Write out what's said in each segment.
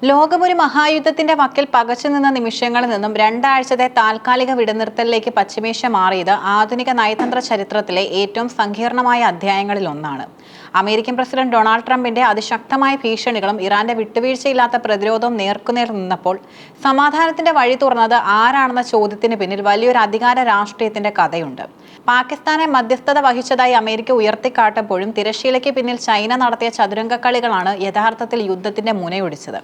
ലോകമൊരു മഹായുദ്ധത്തിന്റെ വക്കിൽ പകച്ചുനിന്ന നിമിഷങ്ങളിൽ നിന്നും രണ്ടാഴ്ചത്തെ താൽക്കാലിക വെടിനിർത്തലിലേക്ക് പശ്ചിമേഷ്യ മാറിയത് ആധുനിക നയതന്ത്ര ചരിത്രത്തിലെ ഏറ്റവും സങ്കീർണമായ അധ്യായങ്ങളിൽ ഒന്നാണ്. അമേരിക്കൻ പ്രസിഡന്റ് ഡൊണാൾഡ് ട്രംപിന്റെ അതിശക്തമായ ഭീഷണികളും ഇറാന്റെ വിട്ടുവീഴ്ചയില്ലാത്ത പ്രതിരോധവും നേർക്കുനേർ നിന്നപ്പോൾ സമാധാനത്തിന്റെ വഴി തുറന്നത് ആരാണെന്ന ചോദ്യത്തിന് പിന്നിൽ വലിയൊരു അധികാര രാഷ്ട്രീയത്തിന്റെ കഥയുണ്ട്. പാകിസ്ഥാനെ മധ്യസ്ഥത വഹിച്ചതായി അമേരിക്ക ഉയർത്തിക്കാട്ടപ്പോഴും തിരശ്ശീലയ്ക്ക് പിന്നിൽ ചൈന നടത്തിയ ചതുരംഗക്കളികളാണ് യഥാർത്ഥത്തിൽ യുദ്ധത്തിന്റെ മുനയൊടിച്ചത്.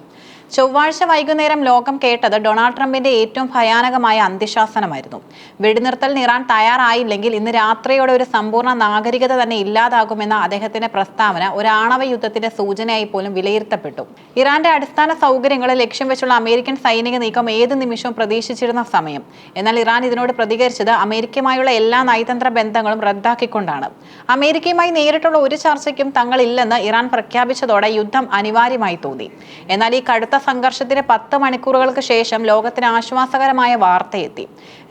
ചൊവ്വാഴ്ച വൈകുന്നേരം ലോകം കേട്ടത് ഡൊണാൾഡ് ട്രംപിന്റെ ഏറ്റവും ഭയാനകമായ അന്ത്യശാസനമായിരുന്നു. വെടിനിർത്തലിന് ഇറാൻ തയ്യാറായില്ലെങ്കിൽ ഇന്ന് രാത്രിയോടെ ഒരു സമ്പൂർണ്ണ നാഗരികത തന്നെ ഇല്ലാതാകുമെന്ന അദ്ദേഹത്തിന്റെ പ്രസ്താവന ഒരു ആണവ യുദ്ധത്തിന്റെ സൂചനയായി പോലും വിലയിരുത്തപ്പെട്ടു. ഇറാന്റെ അടിസ്ഥാന സൗകര്യങ്ങളെ ലക്ഷ്യം വെച്ചുള്ള അമേരിക്കൻ സൈനിക നീക്കം ഏത് നിമിഷവും പ്രതീക്ഷിച്ചിരുന്ന സമയം. എന്നാൽ ഇറാൻ ഇതിനോട് പ്രതികരിച്ചത് അമേരിക്കയുമായുള്ള എല്ലാ നയതന്ത്ര ബന്ധങ്ങളും റദ്ദാക്കിക്കൊണ്ടാണ്. അമേരിക്കയുമായി നേരിട്ടുള്ള ഒരു ചർച്ചയ്ക്കും തങ്ങളില്ലെന്ന് ഇറാൻ പ്രഖ്യാപിച്ചതോടെ യുദ്ധം അനിവാര്യമായി തോന്നി. എന്നാൽ ഈ കടുത്ത സംഘർഷത്തിന് 10 മണിക്കൂറുകൾക്ക് ശേഷം ലോകത്തിന് ആശ്വാസകരമായ വാർത്തയെത്തി.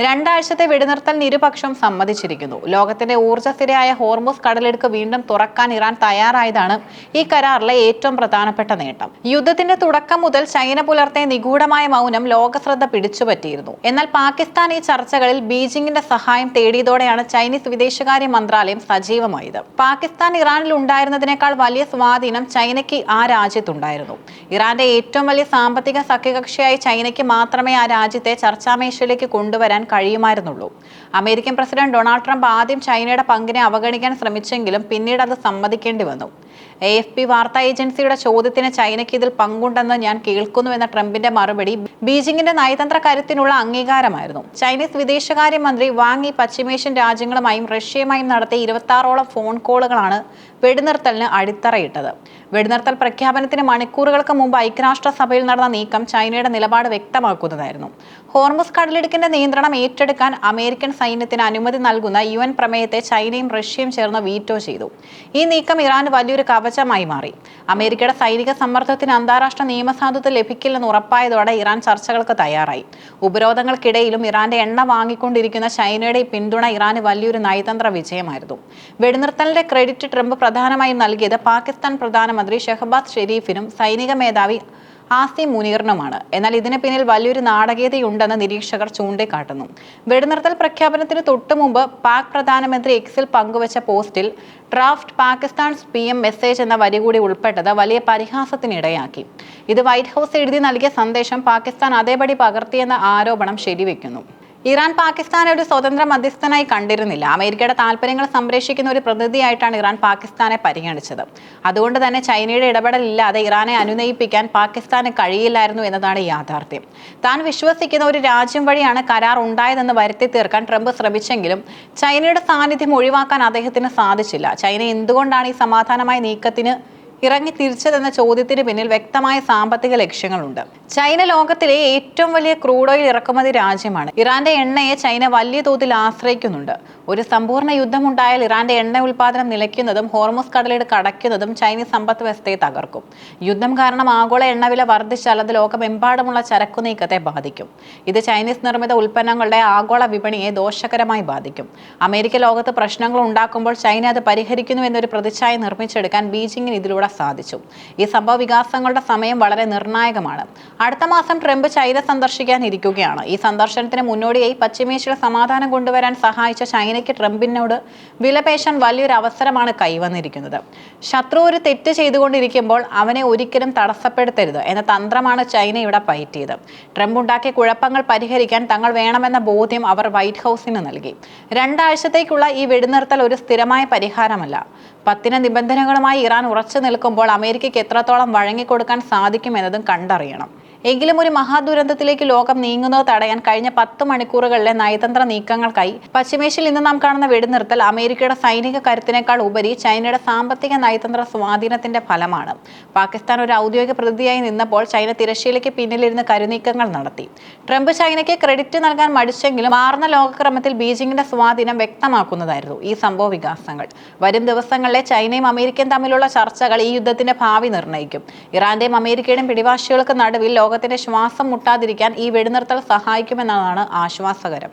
രണ്ടാഴ്ചത്തെ വെടിനിർത്തലിന് ഇരുപക്ഷവും സമ്മതിച്ചിരിക്കുന്നു. ലോകത്തിന്റെ ഊർജ്ജസ്ഥിരയായ ഹോർമുസ് കടലിടുക്ക് വീണ്ടും തുറക്കാൻ ഇറാൻ തയ്യാറായതാണ് ഈ കരാറിലെ ഏറ്റവും പ്രധാനപ്പെട്ട നേട്ടം. യുദ്ധത്തിന്റെ തുടക്കം മുതൽ ചൈന പുലർത്തിയ നിഗൂഢമായ മൗനം ലോകശ്രദ്ധ പിടിച്ചുപറ്റിയിരുന്നു. എന്നാൽ പാകിസ്ഥാൻ ഈ ചർച്ചകളിൽ ബീജിംഗിന്റെ സഹായം തേടിയതോടെയാണ് ചൈനീസ് വിദേശകാര്യ മന്ത്രാലയം സജീവമായത്. പാകിസ്ഥാൻ ഇറാനിൽ ഉണ്ടായിരുന്നതിനേക്കാൾ വലിയ സ്വാധീനം ചൈനയ്ക്ക് ആ രാജ്യത്തുണ്ടായിരുന്നു. ഇറാന്റെ ഏറ്റവും വലിയ സാമ്പത്തിക സഖ്യകക്ഷിയായ ചൈനയ്ക്ക് മാത്രമേ ആ രാജ്യത്തെ ചർച്ചാമേശയിലേക്ക് കൊണ്ടുവരാൻ കഴിയുമായിരുന്നുള്ളൂ. അമേരിക്കൻ പ്രസിഡന്റ് ഡൊണാൾഡ് ട്രംപ് ആദ്യം ചൈനയുടെ പങ്കിനെ അവഗണിക്കാൻ ശ്രമിച്ചെങ്കിലും പിന്നീട് അത് സമ്മതിക്കേണ്ടി വന്നു. AFP വാർത്താ ഏജൻസിയുടെ ചോദ്യത്തിന് ചൈനയ്ക്ക് ഇതിൽ പങ്കുണ്ടെന്ന് ഞാൻ കേൾക്കുന്നുവെന്ന ട്രംപിന്റെ മറുപടി ബീജിംഗിന്റെ നയതന്ത്ര കരുത്തിനുള്ള അംഗീകാരമായിരുന്നു. ചൈനീസ് വിദേശകാര്യമന്ത്രി വാങ് ഈ പശ്ചിമേഷ്യൻ രാജ്യങ്ങളുമായും റഷ്യയുമായും നടത്തിയ 26ഓളം ഫോൺ കോളുകളാണ് വെടിനിർത്തലിന് അടിത്തറയിട്ടത്. വെടിനിർത്തൽ പ്രഖ്യാപനത്തിന് മണിക്കൂറുകൾക്ക് മുമ്പ് ഐക്യരാഷ്ട്രസഭയിൽ നടന്ന നീക്കം ചൈനയുടെ നിലപാട് വ്യക്തമാക്കുന്നതായിരുന്നു. ഹോർമുസ് കടലിടുക്കിന്റെ നിയന്ത്രണം ഏറ്റെടുക്കാൻ അമേരിക്കൻ സൈന്യത്തിന് അനുമതി നൽകുന്ന UN പ്രമേയത്തെ ചൈനയും റഷ്യയും ചേർന്ന് വീറ്റോ ചെയ്തു. ഈ നീക്കം ഇറാന് വലിയൊരു കവചമായി മാറി. അമേരിക്കയുടെ സൈനിക സമ്മർദ്ദത്തിന് അന്താരാഷ്ട്ര നിയമസാധുത ലഭിക്കില്ലെന്ന് ഉറപ്പായതോടെ ഇറാൻ ചർച്ചകൾക്ക് തയ്യാറായി. ഉപരോധങ്ങൾക്കിടയിലും ഇറാന്റെ എണ്ണ വാങ്ങിക്കൊണ്ടിരിക്കുന്ന ചൈനയുടെ പിന്തുണ ഇറാന് വലിയൊരു നയതന്ത്ര വിജയമായിരുന്നു. വെടിനിർത്തലിന്റെ ക്രെഡിറ്റ് ട്രംപ് പ്രധാനമായും നൽകിയത് പാകിസ്ഥാൻ പ്രധാനമന്ത്രി ഷെഹബാസ് ഷെരീഫിനും സൈനിക മേധാവി ആസിം മുനീറിനുമാണ്. എന്നാൽ ഇതിന് പിന്നിൽ വലിയൊരു നാടകീയതയുണ്ടെന്ന് നിരീക്ഷകർ ചൂണ്ടിക്കാട്ടുന്നു. വെടിനിർത്തൽ പ്രഖ്യാപനത്തിന് തൊട്ടുമുമ്പ് പാക് പ്രധാനമന്ത്രി എക്സിൽ പങ്കുവച്ച പോസ്റ്റിൽ ഡ്രാഫ്റ്റ് പാകിസ്ഥാൻ PM മെസ്സേജ് എന്ന വരി കൂടി ഉൾപ്പെട്ടത് വലിയ പരിഹാസത്തിനിടയാക്കി. ഇത് വൈറ്റ് ഹൗസ് എഴുതി നൽകിയ സന്ദേശം പാകിസ്ഥാൻ അതേപടി പകർത്തിയെന്ന ആരോപണം ശരിവെക്കുന്നു. ഇറാൻ പാകിസ്ഥാനെ ഒരു സ്വതന്ത്ര മധ്യസ്ഥനായി കണ്ടിരുന്നില്ല. അമേരിക്കയുടെ താൽപ്പര്യങ്ങൾ സംരക്ഷിക്കുന്ന ഒരു പ്രതിനിധിയായിട്ടാണ് ഇറാൻ പാകിസ്ഥാനെ പരിഗണിച്ചത്. അതുകൊണ്ട് തന്നെ ചൈനയുടെ ഇടപെടലില്ലാതെ ഇറാനെ അനുനയിപ്പിക്കാൻ പാകിസ്ഥാന് കഴിയില്ലായിരുന്നു എന്നതാണ് യാഥാർത്ഥ്യം. താൻ വിശ്വസിക്കുന്ന ഒരു രാജ്യം വഴിയാണ് കരാർ ഉണ്ടായതെന്ന് വരുത്തി തീർക്കാൻ ട്രംപ് ശ്രമിച്ചെങ്കിലും ചൈനയുടെ സാന്നിധ്യം ഒഴിവാക്കാൻ അദ്ദേഹത്തിന് സാധിച്ചില്ല. ചൈന എന്തുകൊണ്ടാണ് ഈ സമാധാനമായ നീക്കത്തിന് ഇറങ്ങി തിരിച്ചതെന്ന ചോദ്യത്തിന് പിന്നിൽ വ്യക്തമായ സാമ്പത്തിക ലക്ഷ്യങ്ങളുണ്ട്. ചൈന ലോകത്തിലെ ഏറ്റവും വലിയ ക്രൂഡ് ഓയിൽ ഇറക്കുമതി രാജ്യമാണ്. ഇറാന്റെ എണ്ണയെ ചൈന വലിയ തോതിൽ ആശ്രയിക്കുന്നുണ്ട്. ഒരു സമ്പൂർണ്ണ യുദ്ധമുണ്ടായാൽ ഇറാന്റെ എണ്ണ ഉൽപ്പാദനം നിലയ്ക്കുന്നതും ഹോർമുസ് കടലിടുക്ക് അടയ്ക്കുന്നതും ചൈനീസ് സമ്പദ് വ്യവസ്ഥയെ തകർക്കും. യുദ്ധം കാരണം ആഗോള എണ്ണവില വർദ്ധിച്ചാൽ അത് ലോകമെമ്പാടുമുള്ള ചരക്കു നീക്കത്തെ ബാധിക്കും. ഇത് ചൈനീസ് നിർമ്മിത ഉൽപ്പന്നങ്ങളുടെ ആഗോള വിപണിയെ ദോഷകരമായി ബാധിക്കും. അമേരിക്ക ലോകത്ത് പ്രശ്നങ്ങൾ ഉണ്ടാക്കുമ്പോൾ ചൈന അത് പരിഹരിക്കുന്നു എന്നൊരു പ്രതിച്ഛായ നിർമ്മിച്ചെടുക്കാൻ ബീജിംഗിന് ഇതിലൂടെ സാധിച്ചു. ഈ സംഭവ വികാസങ്ങളുടെ സമയം വളരെ നിർണായകമാണ്. അടുത്ത മാസം ട്രംപ് ചൈന സന്ദർശിക്കാൻ ഇരിക്കുകയാണ്. ഈ സന്ദർശനത്തിന് മുന്നോടിയായി പശ്ചിമേഷ്യയിൽ സമാധാനം കൊണ്ടുവരാൻ സഹായിച്ച ചൈനയ്ക്ക് ട്രംപിനോട് വിലപേശാൻ വലിയൊരു അവസരമാണ് കൈവന്നിരിക്കുന്നത്. ശത്രു ഒരു തെറ്റ് ചെയ്തുകൊണ്ടിരിക്കുമ്പോൾ അവനെ ഒരിക്കലും തടസ്സപ്പെടുത്തരുത് എന്ന തന്ത്രമാണ് ചൈന ഇവിടെ പയറ്റിയത്. ട്രംപ് ഉണ്ടാക്കിയ കുഴപ്പങ്ങൾ പരിഹരിക്കാൻ തങ്ങൾ വേണമെന്ന ബോധ്യം അവർ വൈറ്റ് ഹൗസിന് നൽകി. രണ്ടാഴ്ചത്തേക്കുള്ള ഈ വെടിനിർത്തൽ ഒരു സ്ഥിരമായ പരിഹാരമല്ല. 10 നിബന്ധനകളുമായി ഇറാൻ ഉറച്ചു നിൽക്കുമ്പോൾ അമേരിക്കയ്ക്ക് എത്രത്തോളം വഴങ്ങിക്കൊടുക്കാൻ സാധിക്കുമെന്നതും കണ്ടറിയണം. എങ്കിലും ഒരു മഹാദുരന്തത്തിലേക്ക് ലോകം നീങ്ങുന്നത് തടയാൻ കഴിഞ്ഞ 10 മണിക്കൂറുകളിലെ നയതന്ത്ര നീക്കങ്ങൾക്കായി പശ്ചിമേഷ്യയിൽ ഇന്ന് നാം കാണുന്ന വെടിനിർത്തൽ അമേരിക്കയുടെ സൈനിക കരുത്തിനേക്കാൾ ഉപരി ചൈനയുടെ സാമ്പത്തിക നയതന്ത്ര സ്വാധീനത്തിന്റെ ഫലമാണ്. പാകിസ്ഥാൻ ഒരു ഔദ്യോഗിക പ്രതിനിധിയായി നിന്നപ്പോൾ ചൈന തിരശ്ശീലയ്ക്ക് പിന്നിലിരുന്ന് കരുനീക്കങ്ങൾ നടത്തി. ട്രംപ് ചൈനയ്ക്ക് ക്രെഡിറ്റ് നൽകാൻ മടിച്ചെങ്കിലും മാറുന്ന ലോകക്രമത്തിൽ ബീജിംഗിന്റെ സ്വാധീനം വ്യക്തമാക്കുന്നതായിരുന്നു ഈ സംഭവ വികാസങ്ങൾ. വരും ദിവസങ്ങളിലെ ചൈനയും അമേരിക്കയും തമ്മിലുള്ള ചർച്ചകൾ ഈ യുദ്ധത്തിന്റെ ഭാവി നിർണ്ണയിക്കും. ഇറാന്റെയും അമേരിക്കയുടെയും പിടിവാശികൾക്ക് നടുവിൽ ലോകത്തിന്റെ ശ്വാസം മുട്ടാതിരിക്കാൻ ഈ വെടിനിർത്തൽ സഹായിക്കുമെന്നതാണ് ആശ്വാസകരം.